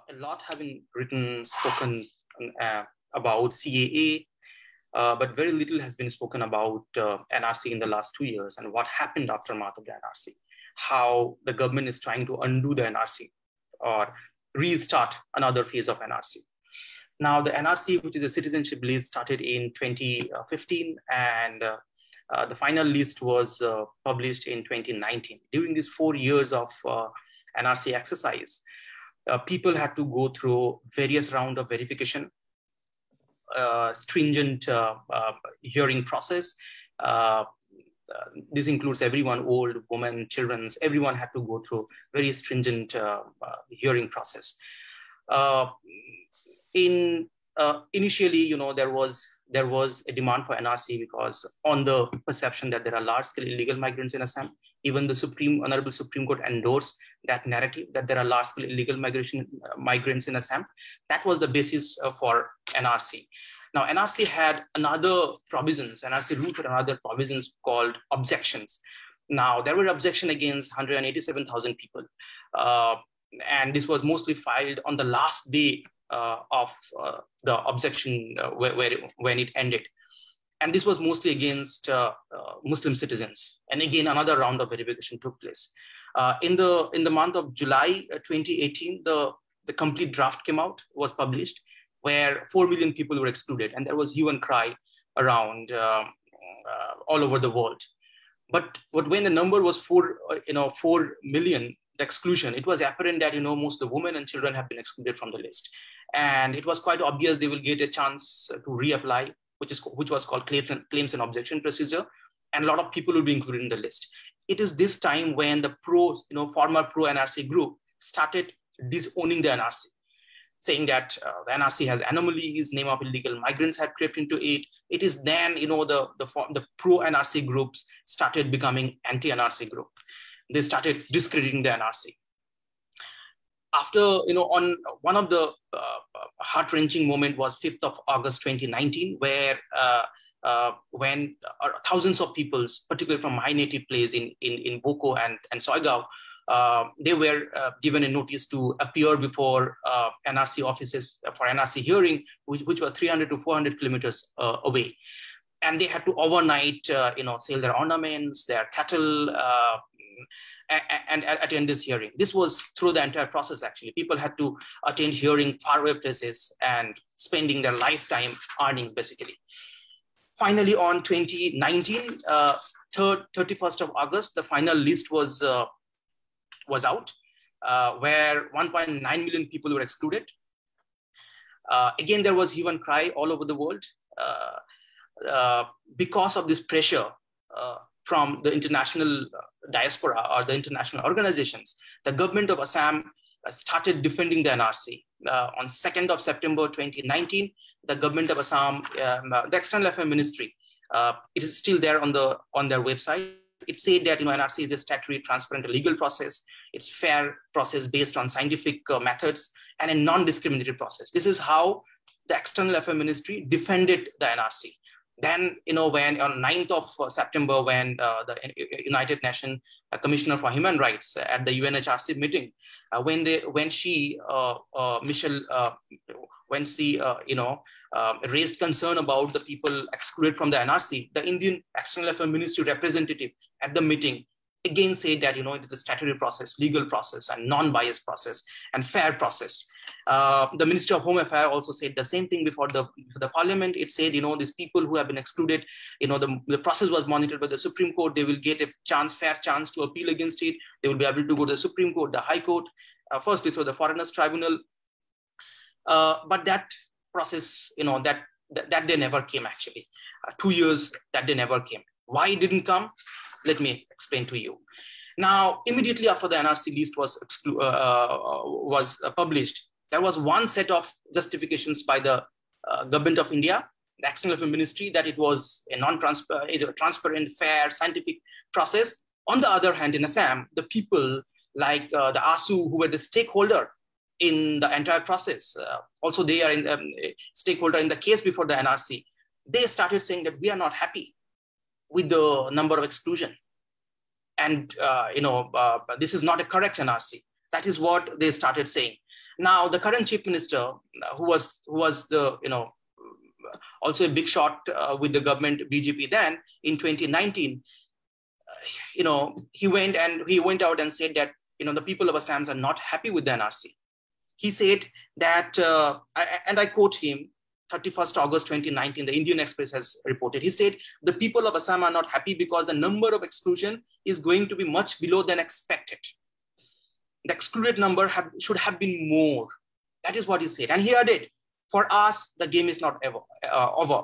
A lot have been written, spoken about CAA, but very little has been spoken about NRC in the last 2 years and what happened aftermath of the NRC, how the government is trying to undo the NRC or restart another phase of NRC. Now, the NRC, which is a citizenship list, started in 2015, and the final list was published in 2019. During these 4 years of NRC exercise, people had to go through various rounds of verification, stringent hearing process. This includes everyone, old, women, children, everyone had to go through very stringent hearing process. Initially, there was a demand for NRC because on the perception that there are large-scale illegal migrants in Assam. Even the Honorable Supreme Court endorsed that narrative that there are large-scale illegal migrants in Assam. That was the basis for NRC. Now, NRC had another provisions. NRC ruled for another provisions called objections. Now, there were objections against 187,000 people, and this was mostly filed on the last day of the objection when it ended. And this was mostly against Muslim citizens. And again, another round of verification took place. In the month of July 2018, the complete draft came out, was published, where 4 million people were excluded. And there was hue and cry around all over the world. But when the number was 4 million, the exclusion, it was apparent that most of the women and children have been excluded from the list. And it was quite obvious they will get a chance to reapply, which was called claims and objection procedure, and a lot of people will be included in the list. It is this time when the former pro-NRC group started disowning the NRC, saying that the NRC has anomalies, name of illegal migrants have crept into it. It is then, the pro-NRC groups started becoming anti-NRC group. They started discrediting the NRC. After, on one of the heart-wrenching moment was 5th of August 2019, where when thousands of people, particularly from my native place in Boko and Soigao, they were given a notice to appear before NRC offices for NRC hearing, which were 300 to 400 kilometers away. And they had to overnight, sell their ornaments, their cattle, and attend this hearing. This was through the entire process, actually. People had to attend hearing faraway places and spending their lifetime earnings, basically. Finally, on 2019, 31st of August, the final list was out, where 1.9 million people were excluded. Again, there was hue and cry all over the world because of this pressure from the international diaspora or the international organizations. The government of Assam started defending the NRC. On 2nd of September 2019, the government of Assam, the External Affairs Ministry, it is still there on their website. It said that NRC is a statutory, transparent, legal process. It's fair process based on scientific methods and a non-discriminatory process. This is how the External Affairs Ministry defended the NRC. Then, when on 9th of September, when the United Nations Commissioner for Human Rights at the UNHRC meeting, when she raised concern about the people excluded from the NRC, the Indian External Affairs Ministry representative at the meeting again said that it is a statutory process, legal process, and non-biased process, and fair process. The Ministry of Home Affairs also said the same thing before the parliament. It said, these people who have been excluded, the process was monitored by the Supreme Court. They will get a fair chance to appeal against it. They will be able to go to the Supreme Court, the High Court, firstly through the Foreigners Tribunal. But that process, that they never came, actually. 2 years that they never came. Why it didn't come? Let me explain to you. Now, immediately after the NRC list was published, there was one set of justifications by the government of India, the External Affairs Ministry, that it was a transparent, fair, scientific process. On the other hand, in Assam, the people like the ASU, who were the stakeholder in the entire process, also they are in stakeholder in the case before the NRC, they started saying that we are not happy with the number of exclusion. And, this is not a correct NRC. That is what they started saying. Now, the current chief minister, who was the, also a big shot with the government BJP then in 2019, he went out and said that, the people of Assam are not happy with the NRC. He said that, and I quote him, 31st August 2019, the Indian Express has reported. He said, the people of Assam are not happy because the number of exclusion is going to be much below than expected. The excluded number should have been more. That is what he said. And he added, for us, the game is not over.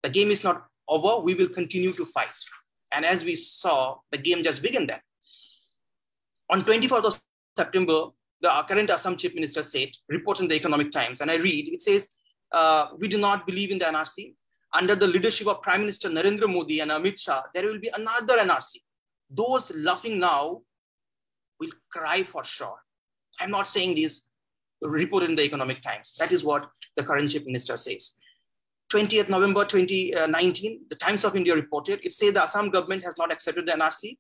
The game is not over. We will continue to fight. And as we saw, the game just began then. On 24th of September, the current Assam Chief Minister said, report in the Economic Times, and I read, it says, we do not believe in the NRC. Under the leadership of Prime Minister Narendra Modi and Amit Shah, there will be another NRC. Those laughing now will cry for sure. I'm not saying this, report in the Economic Times. That is what the current Chief Minister says. 20th November 2019, the Times of India reported, it said the Assam government has not accepted the NRC.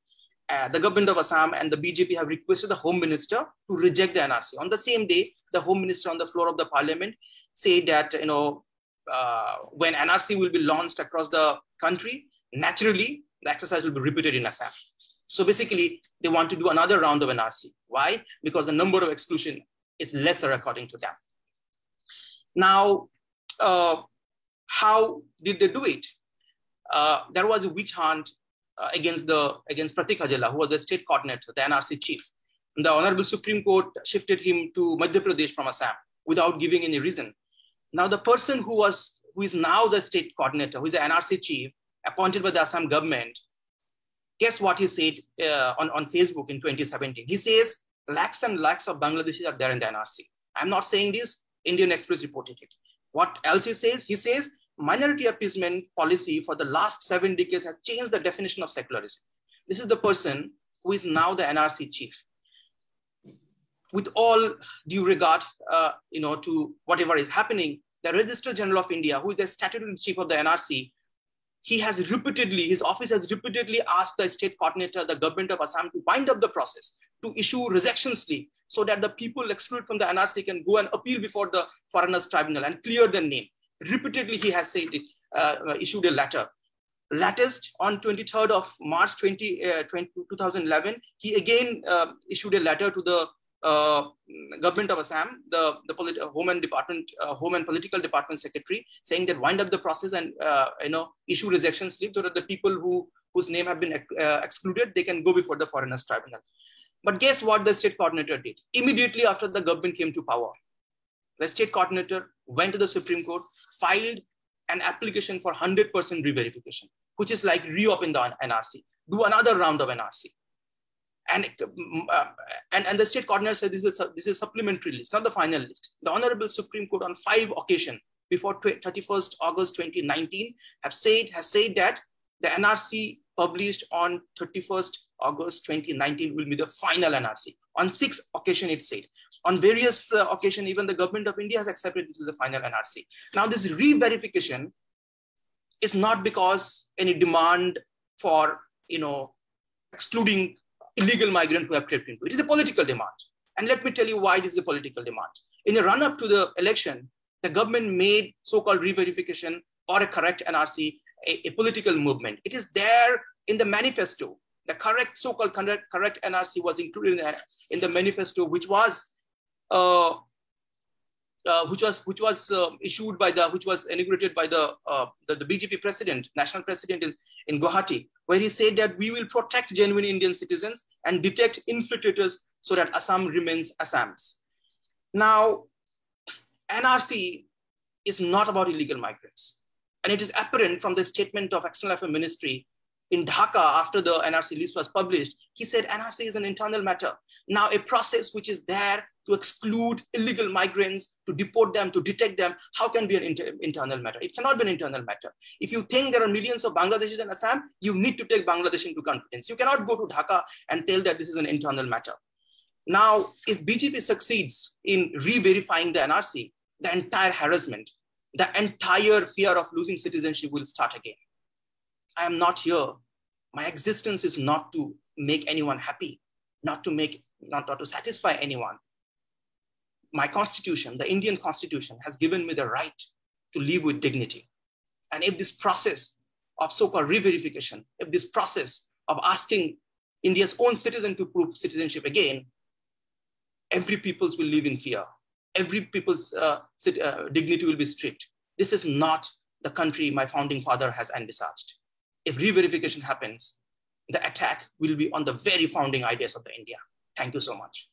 The government of Assam and the BJP have requested the Home Minister to reject the NRC. On the same day, the Home Minister on the floor of the Parliament said that, when NRC will be launched across the country, naturally, the exercise will be repeated in Assam. So basically, they want to do another round of NRC. Why? Because the number of exclusion is lesser according to them. Now, how did they do it? There was a witch hunt against Pratik Hajela, who was the state coordinator, the NRC chief. The Honorable Supreme Court shifted him to Madhya Pradesh from Assam without giving any reason. Now, the person who is now the state coordinator, who is the NRC chief, appointed by the Assam government, guess what he said on Facebook in 2017? He says, lakhs and lakhs of Bangladeshis are there in the NRC. I'm not saying this, Indian Express reported it. What else he says? He says, minority appeasement policy for the last 7 decades has changed the definition of secularism. This is the person who is now the NRC chief. With all due regard, to whatever is happening, the Registrar General of India, who is the statutory chief of the NRC, his office has repeatedly asked the state coordinator, the government of Assam, to wind up the process, to issue rejection slip, so that the people excluded from the NRC can go and appeal before the Foreigners Tribunal and clear their name. Repeatedly, he has said issued a letter. Latest, on 23rd of March 2011, he again issued a letter to the government of Assam, the Home and Political Department Secretary, saying that wind up the process and issue rejection slip so that the people whose name have been excluded, they can go before the Foreigners Tribunal. But guess what the state coordinator did? Immediately after the government came to power, the state coordinator went to the Supreme Court, filed an application for 100% re-verification, which is like reopen the NRC, do another round of NRC. And the state coordinator said this is a supplementary list, not the final list. The Honorable Supreme Court on 5 occasions before 31st August 2019 has said that the NRC published on 31st August 2019 will be the final NRC. On 6 occasions it said. On various occasions, even the government of India has accepted this is the final NRC. Now this re-verification is not because any demand for, excluding illegal migrants who have crept into it. It is a political demand. And let me tell you why this is a political demand. In the run-up to the election, the government made so-called re-verification or a correct NRC a political movement. It is there in the manifesto. The correct so-called correct NRC was included in the manifesto, which was inaugurated by the BJP president, national president in Guwahati, where he said that we will protect genuine Indian citizens and detect infiltrators so that Assam remains Assam's. Now, NRC is not about illegal migrants. And it is apparent from the statement of External Affairs Ministry in Dhaka after the NRC list was published. He said NRC is an internal matter. Now, a process which is there to exclude illegal migrants, to deport them, to detect them, how can be an internal matter? It cannot be an internal matter. If you think there are millions of Bangladeshis in Assam, you need to take Bangladesh into confidence. You cannot go to Dhaka and tell that this is an internal matter. Now, if BJP succeeds in re-verifying the NRC, the entire harassment, the entire fear of losing citizenship will start again. I am not here. My existence is not to make anyone happy, not to satisfy anyone. my constitution, the Indian constitution, has given me the right to live with dignity. And if this process of so-called re-verification, if this process of asking India's own citizen to prove citizenship again, every peoples will live in fear. Every people's dignity will be stripped. This is not the country my founding father has envisaged. If re-verification happens, the attack will be on the very founding ideas of the India. Thank you so much.